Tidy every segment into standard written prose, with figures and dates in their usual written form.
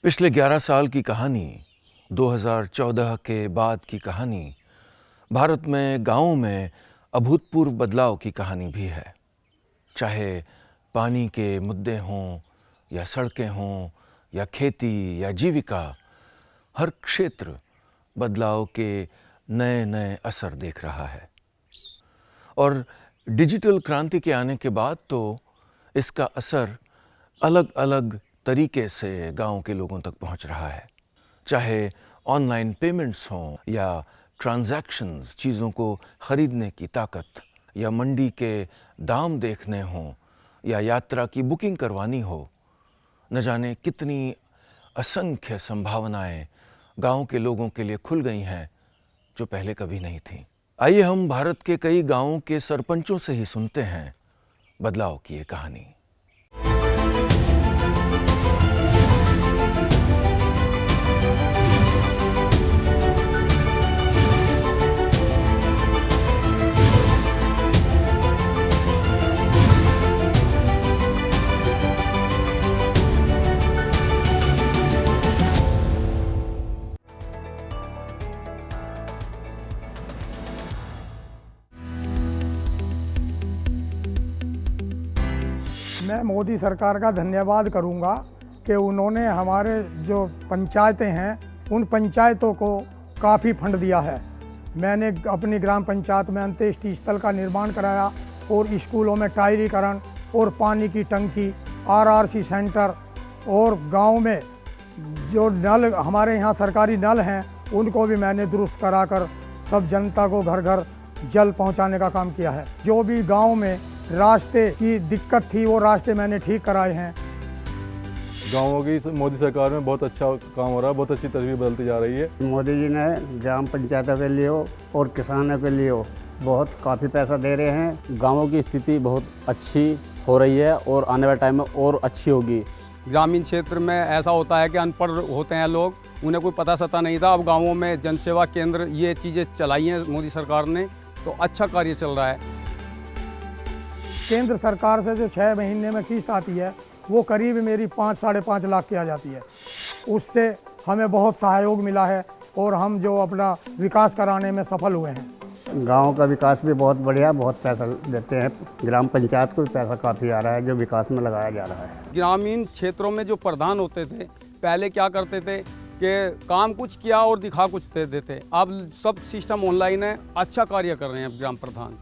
पिछले 11 साल की कहानी, 2014 के बाद की कहानी, भारत में गाँवों में अभूतपूर्व बदलाव की कहानी भी है। चाहे पानी के मुद्दे हों या सड़कें हों या खेती या जीविका, हर क्षेत्र बदलाव के नए नए असर देख रहा है। और डिजिटल क्रांति के आने के बाद तो इसका असर अलग अलग तरीके से गांव के लोगों तक पहुंच रहा है। चाहे ऑनलाइन पेमेंट्स हों या ट्रांजैक्शंस, चीज़ों को खरीदने की ताकत, या मंडी के दाम देखने हों या यात्रा की बुकिंग करवानी हो, न जाने कितनी असंख्य संभावनाएं गांव के लोगों के लिए खुल गई हैं जो पहले कभी नहीं थीं। आइए हम भारत के कई गांवों के सरपंचों से ही सुनते हैं बदलाव की ये कहानी। मैं मोदी सरकार का धन्यवाद करूंगा कि उन्होंने हमारे जो पंचायतें हैं उन पंचायतों को काफ़ी फंड दिया है। मैंने अपनी ग्राम पंचायत में अंत्येष्टि स्थल का निर्माण कराया और स्कूलों में टायरीकरण और पानी की टंकी, आरआरसी सेंटर, और गांव में जो नल हमारे यहाँ सरकारी नल हैं उनको भी मैंने दुरुस्त कराकर सब जनता को घर घर जल पहुँचाने का काम किया है। जो भी गाँव में रास्ते की दिक्कत थी वो रास्ते मैंने ठीक कराए हैं। गाँवों की मोदी सरकार में बहुत अच्छा काम हो रहा है, बहुत अच्छी तस्वीर बदलती जा रही है। मोदी जी ने ग्राम पंचायतों के लिए और किसानों के लिए बहुत काफ़ी पैसा दे रहे हैं। गाँवों की स्थिति बहुत अच्छी हो रही है और आने वाले टाइम में और अच्छी होगी। ग्रामीण क्षेत्र में ऐसा होता है कि अनपढ़ होते हैं लोग, उन्हें कोई पता सता नहीं था। अब गाँवों में जनसेवा केंद्र ये चीज़ें चलाई हैं मोदी सरकार ने, तो अच्छा कार्य चल रहा है। केंद्र सरकार से जो 6 महीने में किस्त आती है वो करीब मेरी 5-5.5 लाख की आ जाती है। उससे हमें बहुत सहयोग मिला है और हम जो अपना विकास कराने में सफल हुए हैं। गांव का विकास भी बहुत बढ़िया, बहुत पैसा देते हैं। ग्राम पंचायत को भी पैसा काफ़ी आ रहा है जो विकास में लगाया जा रहा है। ग्रामीण क्षेत्रों में जो प्रधान होते थे पहले क्या करते थे कि काम कुछ किया और दिखा कुछ देते। अब सब सिस्टम ऑनलाइन है, अच्छा कार्य कर रहे हैं ग्राम प्रधान।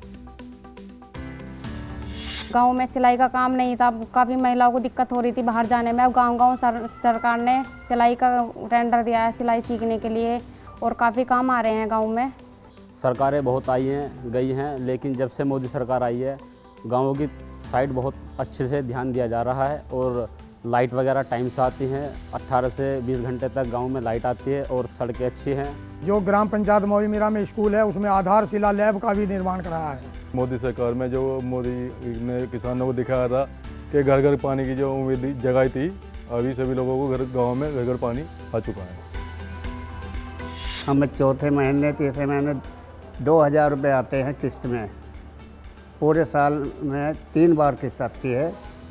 गांव में सिलाई का काम नहीं था, काफ़ी महिलाओं को दिक्कत हो रही थी बाहर जाने में। अब गांव सरकार ने सिलाई का टेंडर दिया है सिलाई सीखने के लिए और काफ़ी काम आ रहे हैं गांव में। सरकारें बहुत आई हैं गई हैं, लेकिन जब से मोदी सरकार आई है गाँवों की साइड बहुत अच्छे से ध्यान दिया जा रहा है और लाइट वगैरह टाइम से आती हैं। 18 से 20 घंटे तक गाँव में लाइट आती है और सड़कें अच्छी हैं। जो ग्राम पंचायत मोईमीरा में स्कूल है उसमें आधारशिला लैब का भी निर्माण कराया है। मोदी सरकार में जो मोदी ने किसानों को दिखाया था कि घर घर पानी की जो उम्मीद जगाई थी, अभी सभी लोगों को गाँव में घर घर पानी आ चुका है। हमें चौथे महीने तीसरे महीने 2000 रुपये आते हैं किस्त में। पूरे साल में 3 बार किस्त आती है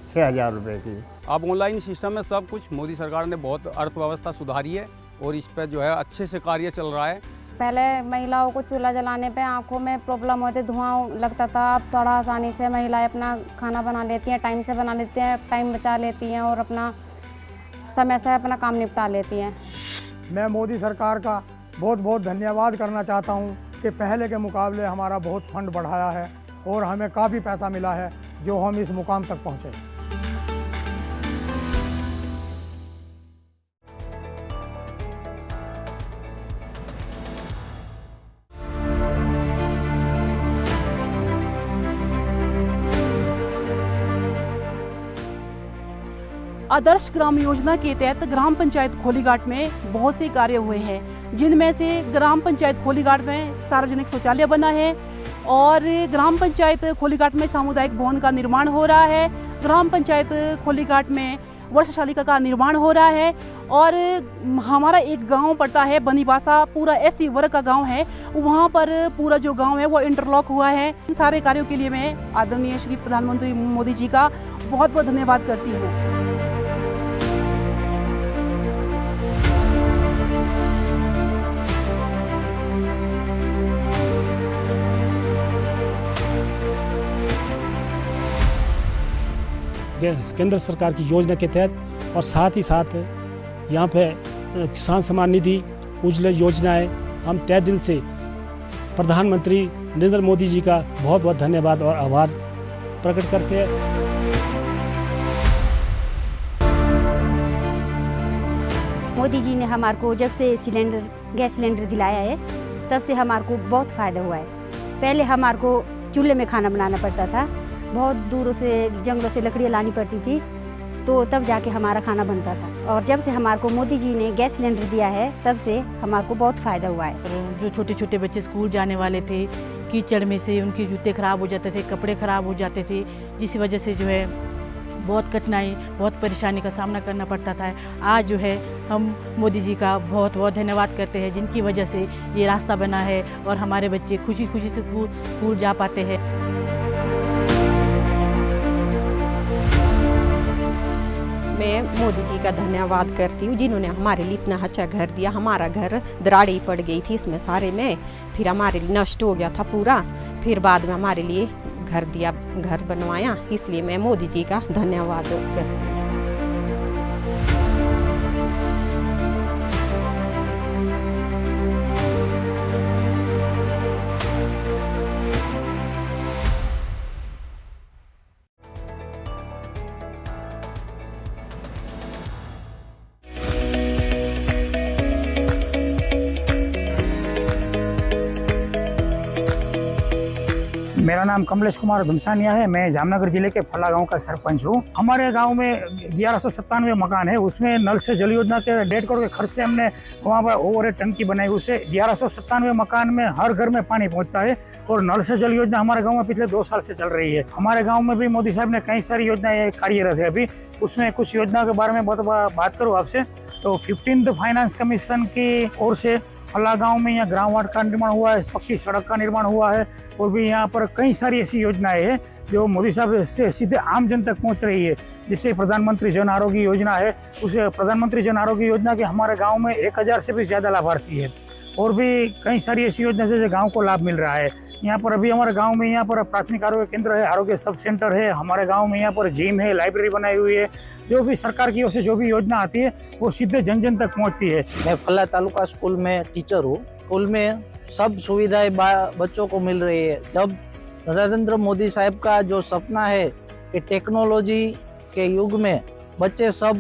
6000 रुपये की। अब ऑनलाइन सिस्टम में सब कुछ मोदी सरकार ने बहुत अर्थव्यवस्था सुधारी है और इस पर जो है अच्छे से कार्य चल रहा है। पहले महिलाओं को चूल्हा जलाने पे आंखों में प्रॉब्लम होती, धुआं लगता था। अब थोड़ा आसानी से महिलाएं अपना खाना बना लेती हैं, टाइम से बना लेती हैं, टाइम बचा लेती हैं और अपना समय से अपना काम निपटा लेती हैं। मैं मोदी सरकार का बहुत बहुत धन्यवाद करना चाहता हूं कि पहले के मुकाबले हमारा बहुत फंड बढ़ाया है और हमें काफ़ी पैसा मिला है जो हम इस मुकाम तक पहुँचे। आदर्श ग्राम योजना के तहत ग्राम पंचायत खोलीघाट में बहुत से कार्य हुए हैं, जिनमें से ग्राम पंचायत खोलीघाट में सार्वजनिक शौचालय बना है और ग्राम पंचायत खोलीघाट में सामुदायिक भवन का निर्माण हो रहा है। ग्राम पंचायत खोलीघाट में वर्षशालिका का निर्माण हो रहा है और हमारा एक गांव पड़ता है बनीबासा, पूरा एससी वर्ग का गांव है। वहां पर पूरा जो गांव है वो इंटरलॉक हुआ है। इन सारे कार्यों के लिए मैं आदरणीय श्री प्रधानमंत्री मोदी जी का बहुत बहुत धन्यवाद करती हूँ। केंद्र सरकार की योजना के तहत, और साथ ही साथ यहाँ पे किसान सम्मान निधि, उज्ज्वला योजनाएं, हम तहे दिल से प्रधानमंत्री नरेंद्र मोदी जी का बहुत बहुत धन्यवाद और आभार प्रकट करते हैं। मोदी जी ने हमारे को जब से गैस सिलेंडर दिलाया है, तब से हमारे को बहुत फ़ायदा हुआ है। पहले हमारे को चूल्हे में खाना बनाना पड़ता था, बहुत दूरों से जंगलों से लकड़ियाँ लानी पड़ती थी, तो तब जाके हमारा खाना बनता था। और जब से हमारे को मोदी जी ने गैस सिलेंडर दिया है, तब से हमारे को बहुत फ़ायदा हुआ है। जो छोटे छोटे बच्चे स्कूल जाने वाले थे, कीचड़ में से उनके जूते ख़राब हो जाते थे, कपड़े ख़राब हो जाते थे, जिस वजह से जो है बहुत कठिनाई, बहुत परेशानी का सामना करना पड़ता था। आज जो है हम मोदी जी का बहुत बहुत धन्यवाद करते हैं, जिनकी वजह से ये रास्ता बना है और हमारे बच्चे खुशी खुशी से स्कूल जा पाते हैं। मैं मोदी जी का धन्यवाद करती हूँ, जिन्होंने हमारे लिए इतना अच्छा घर दिया। हमारा घर दराड़ी पड़ गई थी इसमें सारे में, फिर हमारे लिए नष्ट हो गया था पूरा, फिर बाद में हमारे लिए घर दिया, घर बनवाया। इसलिए मैं मोदी जी का धन्यवाद करती हूँ। मेरा नाम कमलेश कुमार घुमसानिया है। मैं जामनगर जिले के फला गांव का सरपंच हूँ। हमारे गांव में 1197 मकान है, उसमें नल से जल योजना के 1.5 करोड़ के खर्च से हमने वहाँ पर ओवर टंकी बनाई। उसे 1197 मकान में हर घर में पानी पहुँचता है और नल से जल योजना हमारे गाँव में पिछले 2 साल से चल रही है। हमारे गाँव में भी मोदी साहब ने कई सारी योजनाएं कार्यरत है अभी। उसमें कुछ योजना के बारे में बात करूँ आपसे, तो 15th फाइनेंस कमीशन की ओर से फला गांव में यहाँ ग्राम वार्ड का निर्माण हुआ है, पक्की सड़क का निर्माण हुआ है, और भी यहाँ पर कई सारी ऐसी योजनाएं हैं जो मोदी साहब से सीधे आम जन तक पहुँच रही है। जैसे प्रधानमंत्री जन आरोग्य योजना है, उसे प्रधानमंत्री जन आरोग्य योजना के हमारे गांव में 1000 से भी ज़्यादा लाभार्थी है, और भी कई सारी ऐसी योजना से गाँव को लाभ मिल रहा है। यहाँ पर अभी हमारे गांव में यहाँ पर प्राथमिक आरोग्य केंद्र है, आरोग्य सब सेंटर है, हमारे गांव में यहाँ पर जिम है, लाइब्रेरी बनाई हुई है। जो भी सरकार की ओर से जो भी योजना आती है वो सीधे जन जन तक पहुँचती है। मैं फला तालुका स्कूल में टीचर हूँ। स्कूल में सब सुविधाएं बच्चों को मिल रही है। जब नरेंद्र मोदी साहब का जो सपना है कि टेक्नोलॉजी के युग में बच्चे सब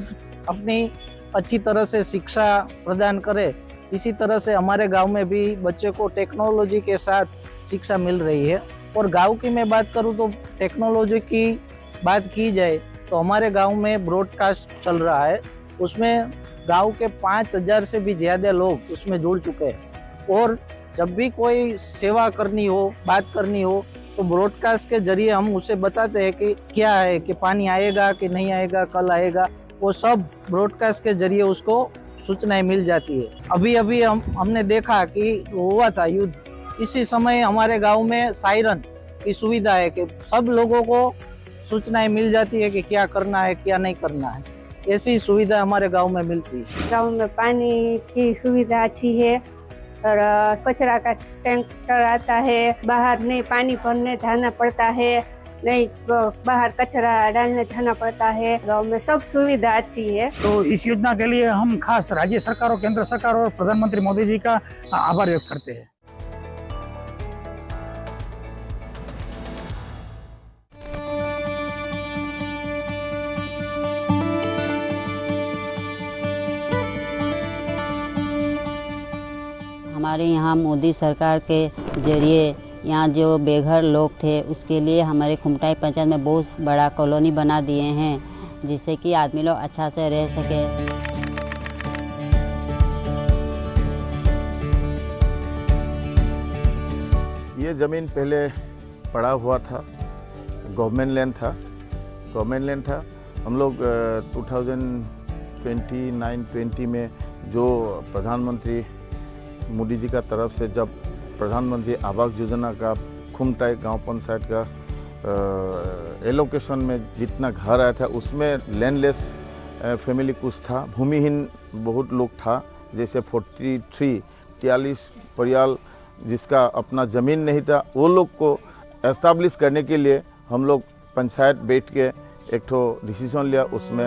अपनी अच्छी तरह से शिक्षा प्रदान करें, इसी तरह से हमारे गांव में भी बच्चे को टेक्नोलॉजी के साथ शिक्षा मिल रही है। और गांव की मैं बात करूं तो टेक्नोलॉजी की बात की जाए तो हमारे गांव में ब्रॉडकास्ट चल रहा है, उसमें गांव के 5000 से भी ज़्यादा लोग उसमें जुड़ चुके हैं। और जब भी कोई सेवा करनी हो, बात करनी हो, तो ब्रॉडकास्ट के जरिए हम उसे बताते हैं कि क्या है, कि पानी आएगा कि नहीं आएगा, कल आएगा, वो सब ब्रॉडकास्ट के जरिए उसको सूचनाएं मिल जाती है। अभी अभी हमने देखा कि हुआ था युद्ध, इसी समय हमारे गांव में सायरन की सुविधा है कि सब लोगों को सूचनाएं मिल जाती है कि क्या करना है, क्या नहीं करना है। ऐसी सुविधा हमारे गांव में मिलती है। गांव में पानी की सुविधा अच्छी है और कचरा का टैंकर आता है, बाहर नहीं पानी भरने जाना पड़ता है, नहीं बाहर कचरा डालने जाना पड़ता है। गांव में सब सुविधा अच्छी है। तो इस योजना के लिए हम खास राज्य सरकार और केंद्र सरकार और प्रधानमंत्री मोदी जी का आभार व्यक्त करते हैं। हमारे यहाँ मोदी सरकार के जरिए यहाँ जो बेघर लोग थे उसके लिए हमारे खुमटाई पंचायत में बहुत बड़ा कॉलोनी बना दिए हैं, जिससे कि आदमी लोग अच्छा से रह सके। ये ज़मीन पहले पड़ा हुआ था, गवर्नमेंट लैंड था। हम लोग 2020 में जो प्रधानमंत्री मोदी जी का तरफ से जब प्रधानमंत्री आवास योजना का खुमटाई गांव पंचायत का एलोकेशन में जितना घर आया था, उसमें लैंडलेस फैमिली कुछ था, भूमिहीन बहुत लोग था, जैसे 43 परिवार जिसका अपना ज़मीन नहीं था, वो लोग को एस्टाब्लिश करने के लिए हम लोग पंचायत बैठ के एक ठो डिसीजन लिया, उसमें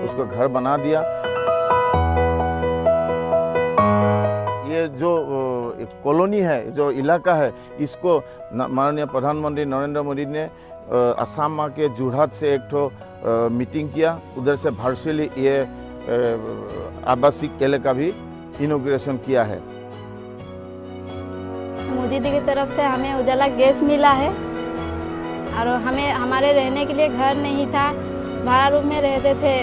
उसको घर बना दिया। ये जो कॉलोनी है, जो इलाका है, इसको माननीय प्रधानमंत्री नरेंद्र मोदी ने असम के जोरहाट से एक ठो मीटिंग किया, उधर से वर्चुअली ये आवासीय इलाका भी इनॉग्रेशन किया है। मोदी जी की तरफ से हमें उजाला गैस मिला है और हमें हमारे रहने के लिए घर नहीं था, भाड़ा रूम में रहते थे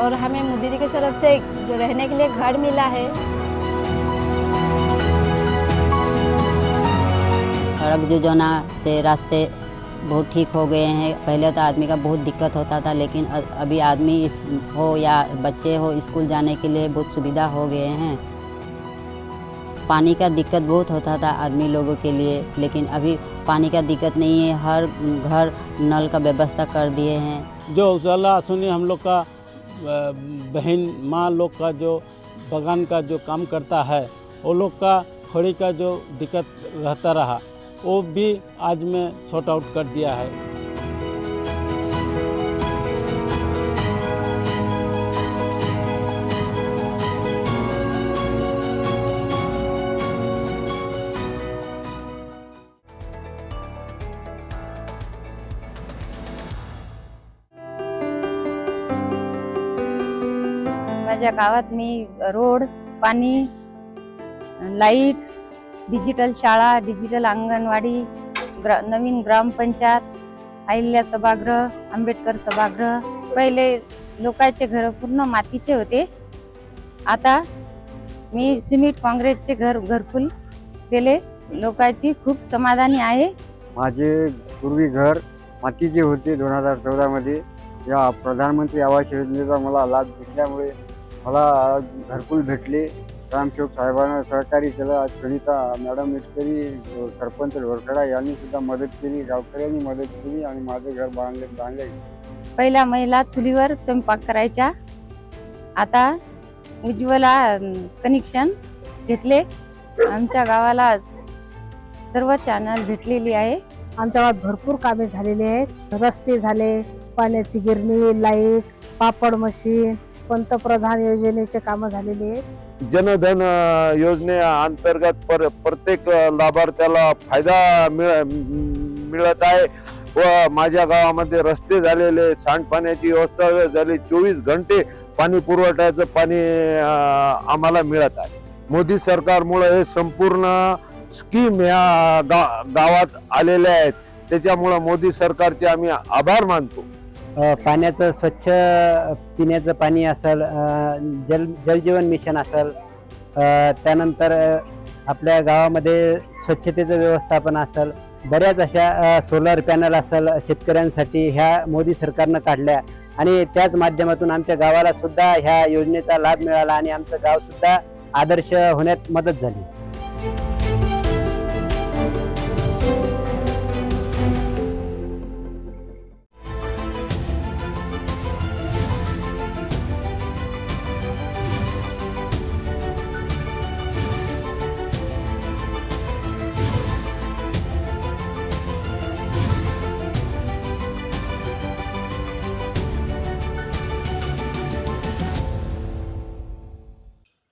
और हमें मोदी जी की तरफ से रहने के लिए घर मिला है। सड़क योजना से रास्ते बहुत ठीक हो गए हैं। पहले तो आदमी का बहुत दिक्कत होता था, लेकिन अभी आदमी हो या बच्चे हो स्कूल जाने के लिए बहुत सुविधा हो गए हैं। पानी का दिक्कत बहुत होता था आदमी लोगों के लिए, लेकिन अभी पानी का दिक्कत नहीं है, हर घर नल का व्यवस्था कर दिए हैं। जो उजाला सुनी हम लोग का बहन माँ लोग का जो बगान का जो काम करता है, वो लोग का खड़ी का जो दिक्कत रहता रहा, वो भी आज में सॉर्ट आउट कर दिया है। माझ्या गावात मी रोड, पाणी, लाईट, डिजिटल शाळा, डिजिटल अंगणवाडी, नवीन ग्रामपंचायत, अहिल्या सभागृह, आंबेडकर सभागृह। पहिले लोकांचे घर पूर्ण मातीचे होते, आता मी सिमेंट काँक्रीटचे घरकुल केले, लोकांची खूप समाधानी आहे। माझे पूर्वी घर मातीचे होते 2014 मध्ये। या प्रधानमंत्री आवास योजनेचा मला लाभ भेटल्यामुळे मला घरकुल भेटले। ग्रामसेवक साहेबांना सहकार्य केलं। आज सुनीता मॅडम मेटकरी, सरपंच ढोरखेडा यांनी सुद्धा मदत केली, गावकऱ्यांनी मदत केली आणि माझे घर बांधले। पहिल्या महिला चुलीवर स्वयंपाक करायच्या, आता उज्ज्वला कनेक्शन घेतले। आमच्या गावाला सर्व चॅनल भेटलेली आहे। आमच्या गावात भरपूर कामे झालेली आहेत। रस्ते झाले, पाण्याची गिरणी, लाईट, पापड मशीन, पंतप्रधान योजनेचे कामं झालेली आहेत। जनधन योजनेअंतर्गत प्रत्येक लाभार्थ्याला फायदा मिळत आहे व माझ्या गावामध्ये रस्ते झालेले, सांडपाण्याची व्यवस्था झाली, 24 घंटे पाणी पुरवठ्याचं पाणी आम्हाला मिळत आहे। मोदी सरकारमुळे हे संपूर्ण स्कीम या गावात आलेल्या आहेत, त्याच्यामुळे मोदी सरकारचे आम्ही आभार मानतो। पाण्याचं स्वच्छ पिण्याचं पाणी असेल, जलजीवन मिशन असेल, त्यानंतर आपल्या गावामध्ये स्वच्छतेचं व्यवस्थापन असेल, बऱ्याच अशा सोलर पॅनल असेल शेतकऱ्यांसाठी ह्या मोदी सरकारनं काढल्या आणि त्याच माध्यमातून आमच्या गावाला सुद्धा ह्या योजनेचा लाभ मिळाला आणि आमचं गाव सुद्धा आदर्श होण्यात मदत झाली।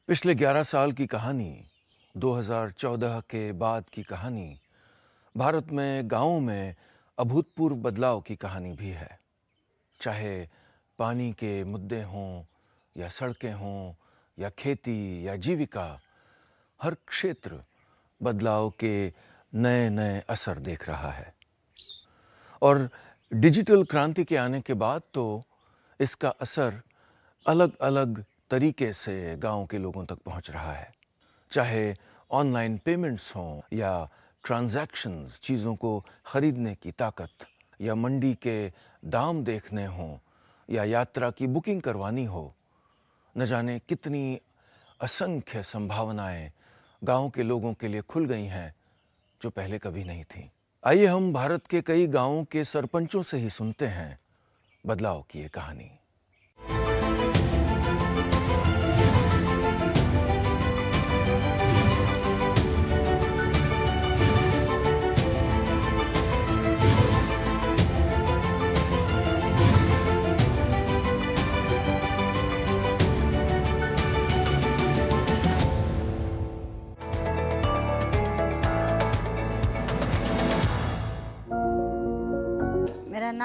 पिछले 11 साल की कहानी, 2014 के बाद की कहानी, भारत में गांवों में अभूतपूर्व बदलाव की कहानी भी है। चाहे पानी के मुद्दे हों या सड़कें हों या खेती या जीविका, हर क्षेत्र बदलाव के नए नए असर देख रहा है। और डिजिटल क्रांति के आने के बाद तो इसका असर अलग अलग तरीके से गांव के लोगों तक पहुंच रहा है। चाहे ऑनलाइन पेमेंट्स हों या ट्रांजैक्शंस, चीज़ों को खरीदने की ताकत, या मंडी के दाम देखने हों या यात्रा की बुकिंग करवानी हो, न जाने कितनी असंख्य संभावनाएं गांव के लोगों के लिए खुल गई हैं जो पहले कभी नहीं थीं। आइए हम भारत के कई गांवों के सरपंचों से ही सुनते हैं बदलाव की ये कहानी।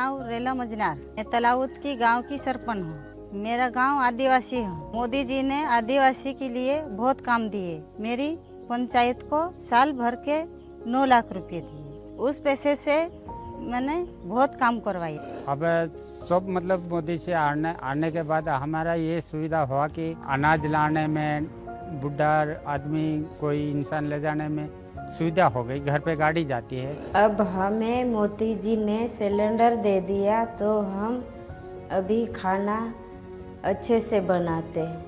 नाम रेला मजनार। मैं तलाउत की गांव की सरपंच हूँ। मेरा गांव आदिवासी है। मोदी जी ने आदिवासी के लिए बहुत काम दिए। मेरी पंचायत को साल भर के 9 लाख रुपए दिए। उस पैसे से मैंने बहुत काम करवाई। अब सब मतलब मोदी से आने के बाद हमारा ये सुविधा हुआ कि अनाज लाने में, बुढ़ा आदमी कोई इंसान ले जाने में सुविधा हो गई। घर पे गाड़ी जाती है। अब हमें मोदी जी ने सिलेंडर दे दिया तो हम अभी खाना अच्छे से बनाते हैं।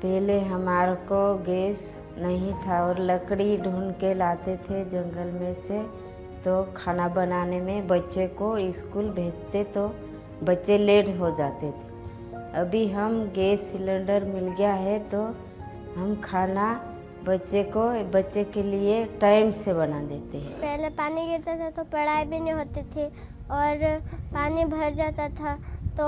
पहले हमारे को गैस नहीं था और लकड़ी ढूंढ के लाते थे जंगल में से, तो खाना बनाने में बच्चे को स्कूल भेजते तो बच्चे लेट हो जाते थे। अभी हम गैस सिलेंडर मिल गया है तो हम खाना बच्चे के लिए टाइम से बना देते हैं। पहले पानी गिरता था तो पढ़ाई भी नहीं होती थी और पानी भर जाता था तो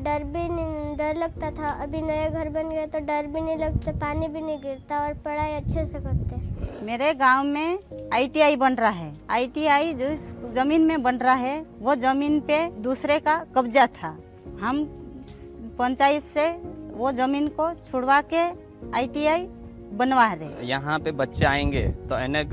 डर लगता था। अभी नए घर बन गए तो डर भी नहीं लगता, पानी भी नहीं गिरता और पढ़ाई अच्छे से करते हैं। मेरे गांव में ITI बन रहा है। ITI जो इस जमीन में बन रहा है वो जमीन पे दूसरे का कब्जा था। हम पंचायत से वो जमीन को छुड़वा के ITI बनवा रहे। यहाँ पे बच्चे आएंगे तो अनेक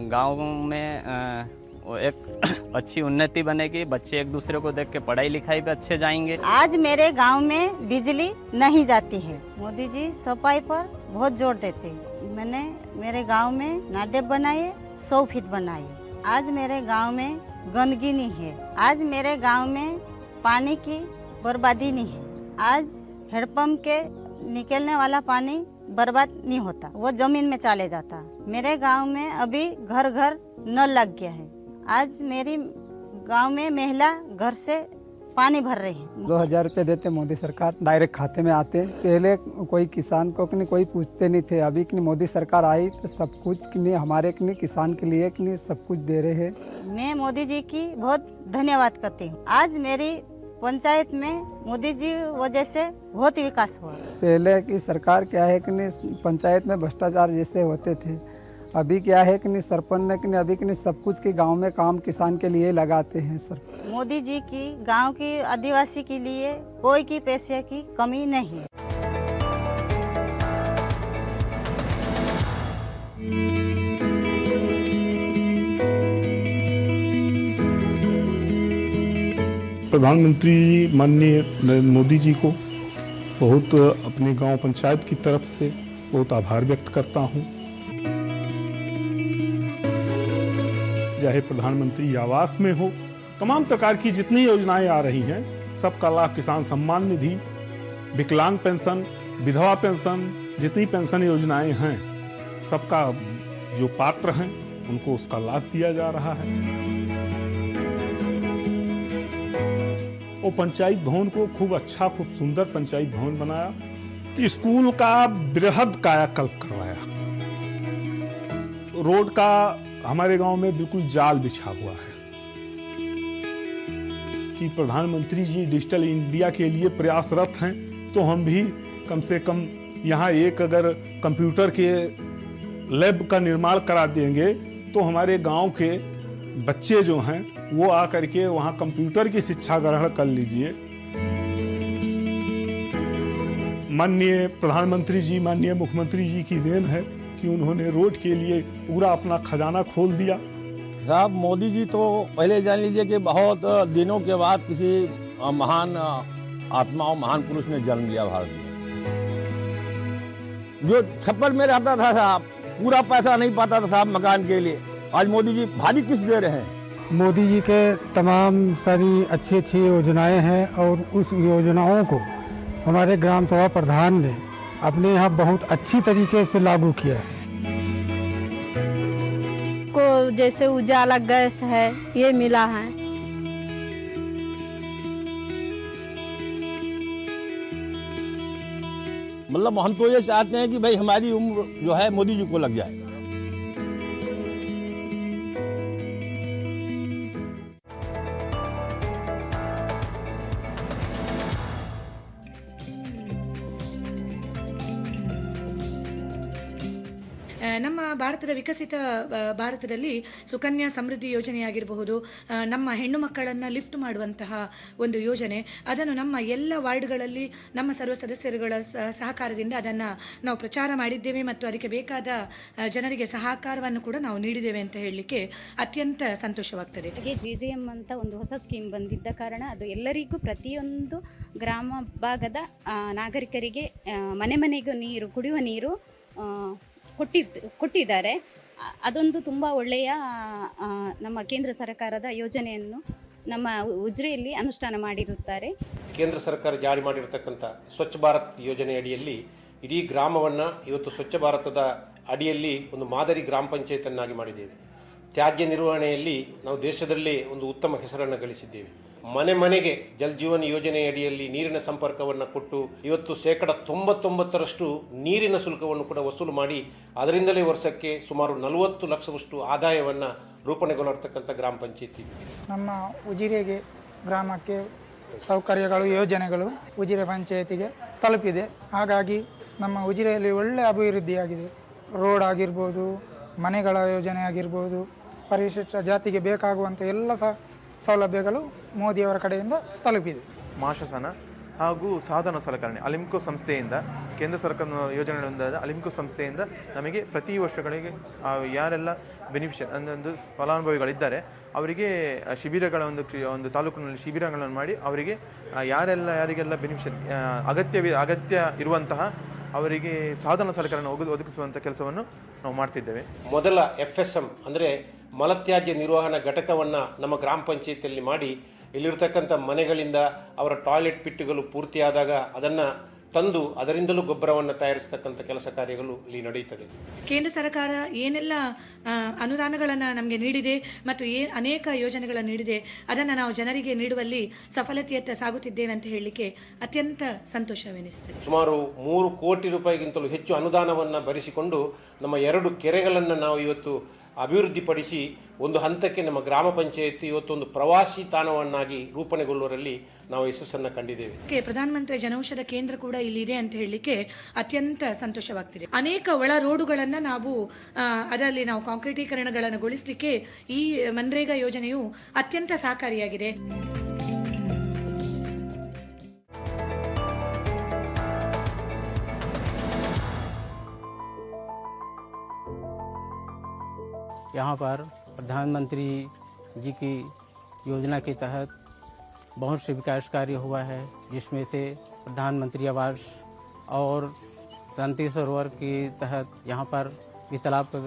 गाँव में वो एक अच्छी उन्नति बनेगी। बच्चे एक दूसरे को देख के पढ़ाई लिखाई पे अच्छे जाएंगे। आज मेरे गांव में बिजली नहीं जाती है। मोदी जी सफाई पर बहुत जोर देते। मैंने मेरे गांव में नाले बनाए, 100 फीट बनाए। आज मेरे गांव में गंदगी नहीं है। आज मेरे गांव में पानी की बर्बादी नहीं है। आज हैंडपंप के निकलने वाला पानी बर्बाद नहीं होता, वो जमीन में चले जाता। मेरे गांव में अभी घर घर नल लग गया है। आज मेरी गांव में महिला घर से पानी भर रही है। 2000 रुपये देते मोदी सरकार, डायरेक्ट खाते में आते। पहले कोई किसान को कोई पूछते नहीं थे। अभी कि मोदी सरकार आई तो सब कुछ कि हमारे किसान के लिए कि सब कुछ दे रहे हैं। मैं मोदी जी की बहुत धन्यवाद करती हूँ। आज मेरी पंचायत में मोदी जी वजह से बहुत विकास हुआ। पहले की सरकार क्या है कि पंचायत में भ्रष्टाचार जैसे होते थे। अभी क्या है कि सरपंच ने कि अभी कि सब कुछ के गांव में काम किसान के लिए लगाते हैं। सर मोदी जी की गांव की आदिवासी के लिए कोई की पैसे की कमी नहीं है। प्रधानमंत्री माननीय नरेंद्र मोदी जी को बहुत अपने गांव पंचायत की तरफ से बहुत आभार व्यक्त करता हूं। चाहे प्रधानमंत्री आवास में हो, तमाम प्रकार की जितनी योजनाएं आ रही हैं, सबका लाभ, किसान सम्मान निधि, विकलांग पेंशन, विधवा पेंशन, जितनी पेंशन योजनाएं हैं, सबका जो पात्र हैं उनको उसका लाभ दिया जा रहा है। वो पंचायत भवन को खूब अच्छा, खूब सुंदर पंचायत भवन बनाया। स्कूल का बृहद कायाकल्प करवाया। रोड का हमारे गांव में बिल्कुल जाल बिछा हुआ है कि प्रधानमंत्री जी डिजिटल इंडिया के लिए प्रयासरत हैं, तो हम भी कम से कम यहाँ एक अगर कंप्यूटर के लैब का निर्माण करा देंगे तो हमारे गांव के बच्चे जो हैं वो आकर के वहाँ कंप्यूटर की शिक्षा ग्रहण कर लीजिए। माननीय प्रधानमंत्री जी, माननीय मुख्यमंत्री जी की देन है कि उन्होंने रोड के लिए पूरा अपना खजाना खोल दिया। साहब मोदी जी तो पहले जान लीजिए कि बहुत दिनों के बाद किसी महान आत्मा और महान पुरुष ने जन्म लिया भारत में। जो छप्पर में रहता था साहब, पूरा पैसा नहीं पाता था साहब मकान के लिए, आज मोदी जी भारी किस्त दे रहे हैं। मोदी जी के तमाम सारी अच्छी अच्छी योजनाएं हैं और उस योजनाओं को हमारे ग्राम सभा प्रधान ने अपने यहाँ बहुत अच्छी तरीके से लागू किया है। को जैसे उजाला गैस है ये मिला है। मतलब हम तो ये चाहते हैं कि भाई हमारी उम्र जो है मोदी जी को लग जाए। ನಮ್ಮ ಭಾರತದ ವಿಕಸಿತ ಭಾರತದಲ್ಲಿ ಸುಕನ್ಯಾ ಸಮೃದ್ಧಿ ಯೋಜನೆಯಾಗಿರಬಹುದು, ನಮ್ಮ ಹೆಣ್ಣು ಮಕ್ಕಳನ್ನು ಲಿಫ್ಟ್ ಮಾಡುವಂತಹ ಒಂದು ಯೋಜನೆ, ಅದನ್ನು ನಮ್ಮ ಎಲ್ಲ ವಾರ್ಡ್ಗಳಲ್ಲಿ ನಮ್ಮ ಸರ್ವ ಸದಸ್ಯರುಗಳ ಸಹಕಾರದಿಂದ ಅದನ್ನು ನಾವು ಪ್ರಚಾರ ಮಾಡಿದ್ದೇವೆ ಮತ್ತು ಅದಕ್ಕೆ ಬೇಕಾದ ಜನರಿಗೆ ಸಹಕಾರವನ್ನು ಕೂಡ ನಾವು ನೀಡಿದ್ದೇವೆ ಅಂತ ಹೇಳಲಿಕ್ಕೆ ಅತ್ಯಂತ ಸಂತೋಷವಾಗ್ತದೆ. ಹಾಗೆ JJM ಅಂತ ಒಂದು ಹೊಸ ಸ್ಕೀಮ್ ಬಂದಿದ್ದ ಕಾರಣ ಅದು ಎಲ್ಲರಿಗೂ ಪ್ರತಿಯೊಂದು ಗ್ರಾಮ ಭಾಗದ ನಾಗರಿಕರಿಗೆ ಮನೆ ಮನೆಗೂ ನೀರು, ಕುಡಿಯುವ ನೀರು ಕೊಟ್ಟಿದ್ದಾರೆ. ಅದೊಂದು ತುಂಬ ಒಳ್ಳೆಯ ನಮ್ಮ ಕೇಂದ್ರ ಸರ್ಕಾರದ ಯೋಜನೆಯನ್ನು ನಮ್ಮ ಉಜಿರೆಯಲ್ಲಿ ಅನುಷ್ಠಾನ ಮಾಡಿರುತ್ತಾರೆ. ಕೇಂದ್ರ ಸರ್ಕಾರ ಜಾರಿ ಮಾಡಿರತಕ್ಕಂಥ ಸ್ವಚ್ಛ ಭಾರತ್ ಯೋಜನೆ ಅಡಿಯಲ್ಲಿ ಇಡೀ ಗ್ರಾಮವನ್ನು ಇವತ್ತು ಸ್ವಚ್ಛ ಭಾರತದ ಅಡಿಯಲ್ಲಿ ಒಂದು ಮಾದರಿ ಗ್ರಾಮ ಪಂಚಾಯತನ್ನಾಗಿ ಮಾಡಿದ್ದೇವೆ. ತ್ಯಾಜ್ಯ ನಿರ್ವಹಣೆಯಲ್ಲಿ ನಾವು ದೇಶದಲ್ಲೇ ಒಂದು ಉತ್ತಮ ಹೆಸರನ್ನು ಗಳಿಸಿದ್ದೇವೆ. ಮನೆ ಮನೆಗೆ ಜಲ್ ಜೀವನ್ ಯೋಜನೆ ಅಡಿಯಲ್ಲಿ ನೀರಿನ ಸಂಪರ್ಕವನ್ನು ಕೊಟ್ಟು ಇವತ್ತು 99% ನೀರಿನ ಶುಲ್ಕವನ್ನು ಕೂಡ ವಸೂಲು ಮಾಡಿ ಅದರಿಂದಲೇ ವರ್ಷಕ್ಕೆ ಸುಮಾರು 40 ಲಕ್ಷವಷ್ಟು ಆದಾಯವನ್ನು ರೂಪಣೆಗೊಳ್ಳಿರ್ತಕ್ಕಂಥ ಗ್ರಾಮ ಪಂಚಾಯತಿ. ನಮ್ಮ ಉಜಿರೆಗೆ ಗ್ರಾಮಕ್ಕೆ ಸೌಕರ್ಯಗಳು, ಯೋಜನೆಗಳು ಉಜಿರೆ ಪಂಚಾಯತಿಗೆ ತಲುಪಿದೆ. ಹಾಗಾಗಿ ನಮ್ಮ ಉಜಿರೆಯಲ್ಲಿ ಒಳ್ಳೆಯ ಅಭಿವೃದ್ಧಿಯಾಗಿದೆ. ರೋಡ್ ಆಗಿರ್ಬೋದು, ಮನೆಗಳ ಯೋಜನೆ ಆಗಿರ್ಬೋದು, ಪರಿಶಿಷ್ಟ ಜಾತಿಗೆ ಬೇಕಾಗುವಂಥ ಎಲ್ಲ ಸೌಲಭ್ಯಗಳು ಮೋದಿಯವರ ಕಡೆಯಿಂದ ತಲುಪಿದೆ. ಮಾಶಾಸನ ಹಾಗೂ ಸಾಧನ ಸಲಕರಣೆ ಅಲಿಮ್ಕೋ ಸಂಸ್ಥೆಯಿಂದ, ಕೇಂದ್ರ ಸರ್ಕಾರದ ಯೋಜನೆಗಳಿಂದ ಅಲಿಮ್ಕೋ ಸಂಸ್ಥೆಯಿಂದ ನಮಗೆ ಪ್ರತಿ ವರ್ಷಗಳಿಗೆ ಯಾರೆಲ್ಲ ಬೆನಿಫಿಷಿಯರ್ ಒಂದು ಫಲಾನುಭವಿಗಳಿದ್ದಾರೆ ಅವರಿಗೆ ಶಿಬಿರಗಳ ಒಂದು ತಾಲೂಕಿನಲ್ಲಿ ಶಿಬಿರಗಳನ್ನು ಮಾಡಿ ಅವರಿಗೆ ಯಾರಿಗೆಲ್ಲ ಬೆನಿಫಿಷಿಯರ್ ಅಗತ್ಯ ಇರುವಂತಹ ಅವರಿಗೆ ಸಾಧನ ಸಲಕರಣೆ ಒದಗಿಸುವಂಥ ಕೆಲಸವನ್ನು ನಾವು ಮಾಡ್ತಿದ್ದೇವೆ. ಮೊದಲ FSM ಅಂದರೆ ಮಲತ್ಯಾಜ್ಯ ನಿರ್ವಹಣಾ ಘಟಕವನ್ನು ನಮ್ಮ ಗ್ರಾಮ ಪಂಚಾಯತಿಯಲ್ಲಿ ಮಾಡಿ ಇಲ್ಲಿರ್ತಕ್ಕಂಥ ಮನೆಗಳಿಂದ ಅವರ ಟಾಯ್ಲೆಟ್ ಪಿಟ್ಟುಗಳು ಪೂರ್ತಿಯಾದಾಗ ಅದನ್ನು ತಂದು ಅದರಿಂದಲೂ ಗೊಬ್ಬರವನ್ನು ತಯಾರಿಸತಕ್ಕಂಥ ಕೆಲಸ ಕಾರ್ಯಗಳು ಇಲ್ಲಿ ನಡೆಯುತ್ತದೆ. ಕೇಂದ್ರ ಸರ್ಕಾರ ಏನೆಲ್ಲ ಅನುದಾನಗಳನ್ನು ನಮಗೆ ನೀಡಿದೆ ಮತ್ತು ಅನೇಕ ಯೋಜನೆಗಳನ್ನು ನೀಡಿದೆ ಅದನ್ನು ನಾವು ಜನರಿಗೆ ನೀಡುವಲ್ಲಿ ಸಫಲತೆಯತ್ತ ಸಾಗುತ್ತಿದ್ದೇವೆ ಅಂತ ಹೇಳಲಿಕ್ಕೆ ಅತ್ಯಂತ ಸಂತೋಷವೆನಿಸುತ್ತದೆ. ಸುಮಾರು 3 ಕೋಟಿ ರೂಪಾಯಿಗಿಂತಲೂ ಹೆಚ್ಚು ಅನುದಾನವನ್ನು ಭರಿಸಿಕೊಂಡು ನಮ್ಮ 2 ಕೆರೆಗಳನ್ನು ನಾವು ಇವತ್ತು ಅಭಿವೃದ್ಧಿಪಡಿಸಿ ಒಂದು ಹಂತಕ್ಕೆ ನಮ್ಮ ಗ್ರಾಮ ಪಂಚಾಯತಿ ಇವತ್ತೊಂದು ಪ್ರವಾಸಿ ತಾಣವನ್ನಾಗಿ ರೂಪಣೆಗೊಳ್ಳುವರಲ್ಲಿ ನಾವು ಯಶಸ್ಸನ್ನು ಕಂಡಿದ್ದೇವೆ. ಪ್ರಧಾನಮಂತ್ರಿ ಜನೌಷಧ ಕೇಂದ್ರ ಕೂಡ ಇಲ್ಲಿದೆ ಅಂತ ಹೇಳಲಿಕ್ಕೆ ಅತ್ಯಂತ ಸಂತೋಷವಾಗ್ತಿದೆ. ಅನೇಕ ಒಳ ರೋಡುಗಳನ್ನು ನಾವು ಅದರಲ್ಲಿ ನಾವು ಕಾಂಕ್ರೀಟೀಕರಣಗಳನ್ನು ಗೊಳಿಸಲಿಕ್ಕೆ ಈ ಮನ್ರೇಗಾ ಯೋಜನೆಯು ಅತ್ಯಂತ ಸಹಕಾರಿಯಾಗಿದೆ. यहाँ पर प्रधानमंत्री जी की योजना के तहत बहुत से विकास कार्य हुआ है, जिसमें से प्रधानमंत्री आवास और शांति सरोवर के तहत यहाँ पर भी तालाब का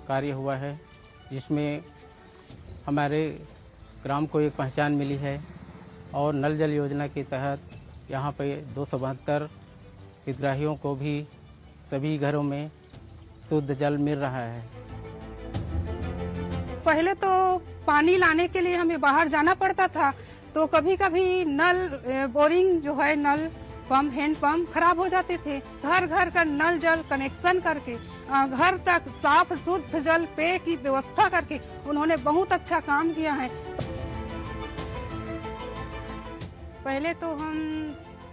कार्य हुआ है, जिसमें हमारे ग्राम को एक पहचान मिली है। और नल जल योजना के तहत यहाँ पे 272 हितग्राहियों को भी सभी घरों में शुद्ध जल मिल रहा है। पहले तो पानी लाने के लिए हमें बाहर जाना पड़ता था, तो कभी कभी नल बोरिंग जो है नल पंप हैंड पंप खराब हो जाते थे। घर घर का नल जल कनेक्शन करके घर तक साफ शुद्ध जल पेय की व्यवस्था करके उन्होंने बहुत अच्छा काम किया है। पहले तो हम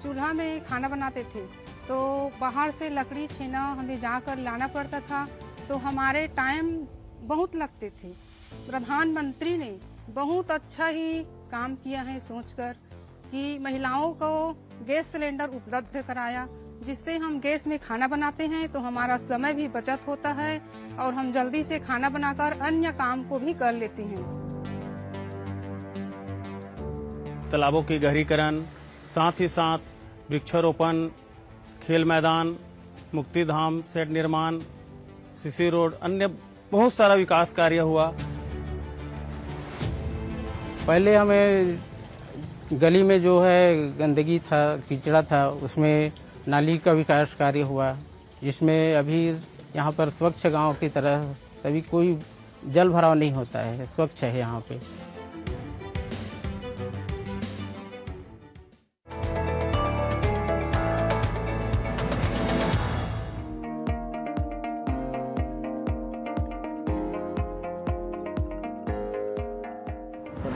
चूल्हा में खाना बनाते थे, तो बाहर से लकड़ी छीना हमें जाकर लाना पड़ता था, तो हमारे टाइम बहुत लगते थे। प्रधानमंत्री ने बहुत अच्छा ही काम किया है सोचकर कि महिलाओं को गैस सिलेंडर उपलब्ध कराया, जिससे हम गैस में खाना बनाते हैं तो हमारा समय भी बचत होता है और हम जल्दी से खाना बनाकर अन्य काम को भी कर लेते हैं। तालाबों के गहरीकरण, साथ ही साथ वृक्षारोपण, खेल मैदान, मुक्तिधाम सेट निर्माण, सीसी रोड, अन्य बहुत सारा विकास कार्य हुआ। पहले हमें गली में जो है गंदगी था, कीचड़ा था, उसमें नाली का विकास कार्य हुआ, जिसमें अभी यहाँ पर स्वच्छ गांव की तरह तभी कोई जल भराव नहीं होता है, स्वच्छ है यहाँ पे।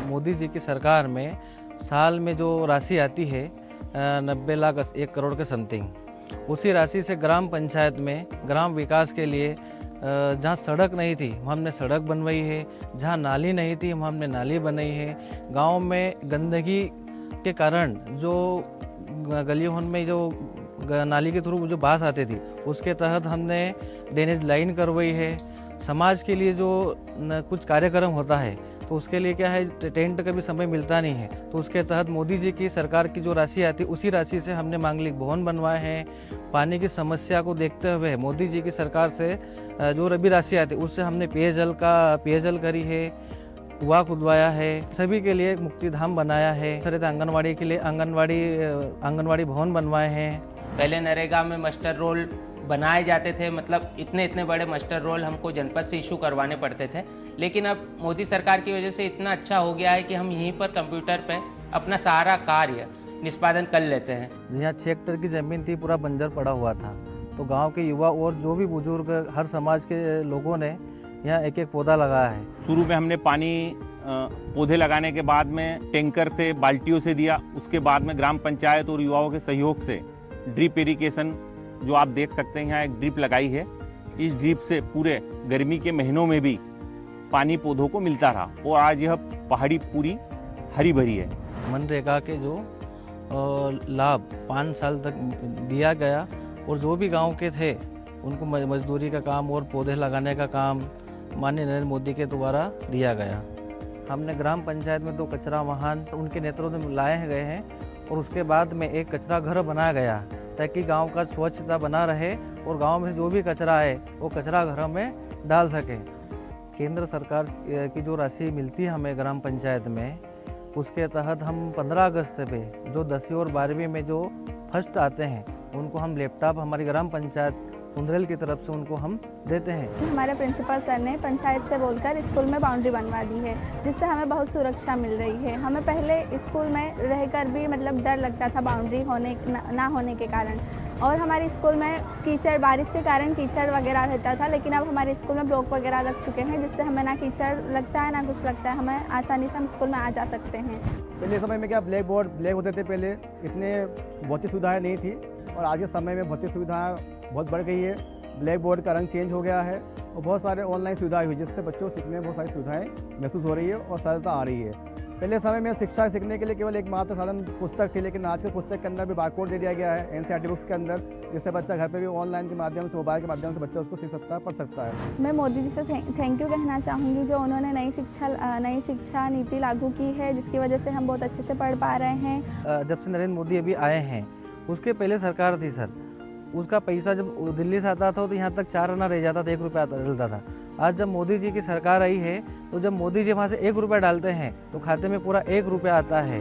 मोदी जी की सरकार में साल में जो राशि आती है 90 लाख 1 करोड़ के समथिंग, उसी राशि से ग्राम पंचायत में ग्राम विकास के लिए जहाँ सड़क नहीं थी वहाँ हमने सड़क बनवाई है, जहाँ नाली नहीं थी वहाँ हमने नाली बनाई है। गांव में गंदगी के कारण जो गलियों में जो नाली के थ्रू जो बास आती थी उसके तहत हमने ड्रेनेज लाइन करवाई है। समाज के लिए जो कुछ कार्यक्रम होता है तो उसके लिए क्या है, टेंट का भी समय मिलता नहीं है, तो उसके तहत मोदी जी की सरकार की जो राशि आती है उसी राशि से हमने मांगलिक भवन बनवाए हैं। पानी की समस्या को देखते हुए मोदी जी की सरकार से जो रबी राशि आती है उससे हमने पेयजल करी है, कुआं खुदवाया है, सभी के लिए मुक्तिधाम बनाया है। सर आंगनवाड़ी के लिए आंगनवाड़ी भवन बनवाए हैं। पहले नरेगा में मास्टर रोल बनाए जाते थे, मतलब इतने बड़े मास्टर रोल हमको जनपद से इशू करवाने पड़ते थे, लेकिन अब मोदी सरकार की वजह से इतना अच्छा हो गया है कि हम यहीं पर कंप्यूटर पे अपना सारा कार्य निष्पादन कर लेते हैं। यहाँ 6 हेक्टेयर की ज़मीन थी, पूरा बंजर पड़ा हुआ था, तो गांव के युवा और जो भी बुजुर्ग हर समाज के लोगों ने यहाँ एक पौधा लगाया है। शुरू में हमने पानी पौधे लगाने के बाद में टैंकर से बाल्टियों से दिया, उसके बाद में ग्राम पंचायत और युवाओं के सहयोग से ड्रिप इरिगेशन जो आप देख सकते हैं यहाँ एक ड्रिप लगाई है। इस ड्रिप से पूरे गर्मी के महीनों में भी पानी पौधों को मिलता रहा और आज यह पहाड़ी पूरी हरी भरी है। मनरेगा के जो लाभ 5 साल तक दिया गया और जो भी गांव के थे उनको मजदूरी का काम और पौधे लगाने का काम माननीय नरेंद्र मोदी के द्वारा दिया गया। हमने ग्राम पंचायत में 2 कचरा वाहन उनके नेतृत्व में लाए गए हैं और उसके बाद में एक कचरा घर बनाया गया ताकि गांव का स्वच्छता बना रहे और गांव में जो भी कचरा है वो कचरा घरों में डाल सके। केंद्र सरकार की जो राशि मिलती है हमें ग्राम पंचायत में, उसके तहत हम 15 अगस्त पे जो 10वीं और 12वीं में जो फर्स्ट आते हैं उनको हम लैपटॉप हमारी ग्राम पंचायत कुंदरेल की तरफ से उनको हम देते हैं। हमारे प्रिंसिपल सर ने पंचायत से बोलकर स्कूल में बाउंड्री बनवा दी है, जिससे हमें बहुत सुरक्षा मिल रही है। हमें पहले स्कूल में रहकर भी मतलब डर लगता था बाउंड्री ना होने के कारण, और हमारे स्कूल में कीचड़, बारिश के कारण कीचड़ वगैरह रहता था, लेकिन अब हमारे स्कूल में ब्लॉक वगैरह लग चुके हैं, जिससे हमें ना कीचड़ लगता है ना कुछ लगता है, हमें आसानी से हम स्कूल में आ जा सकते हैं। पहले समय में क्या ब्लैक होते थे, पहले इतने भौतिक सुविधाएं नहीं थी, और आज के समय में भौतिक सुविधाएं बहुत बढ़ गई है। ब्लैक बोर्ड का रंग चेंज हो गया है और बहुत सारे ऑनलाइन सुविधाएं हुई, जिससे बच्चों को सीखने में बहुत सारी सुविधाएं महसूस हो रही है और सरलता आ रही है। पहले समय में शिक्षा सीखने के लिए केवल एकमात्र साधन पुस्तक थी, लेकिन आज के पुस्तक के अंदर भी बारकोड दे दिया गया है एनसीईआरटी बुक्स के अंदर, जिससे बच्चा घर पे भी ऑनलाइन के माध्यम से, मोबाइल के माध्यम से बच्चा उसको सीख सकता है, पढ़ सकता है। मैं मोदी जी से थैंक यू कहना चाहूँगी, जो उन्होंने नई शिक्षा नीति लागू की है, जिसकी वजह से हम बहुत अच्छे से पढ़ पा रहे हैं। जब से नरेंद्र मोदी अभी आए हैं, उसके पहले सरकार थी सर, उसका पैसा जब दिल्ली से आता था तो यहाँ तक 4 आना रह जाता था, 1 रुपया डलता था। आज जब मोदी जी की सरकार आई है तो जब मोदी जी वहाँ से 1 रुपया डालते हैं तो खाते में पूरा 1 रुपया आता है।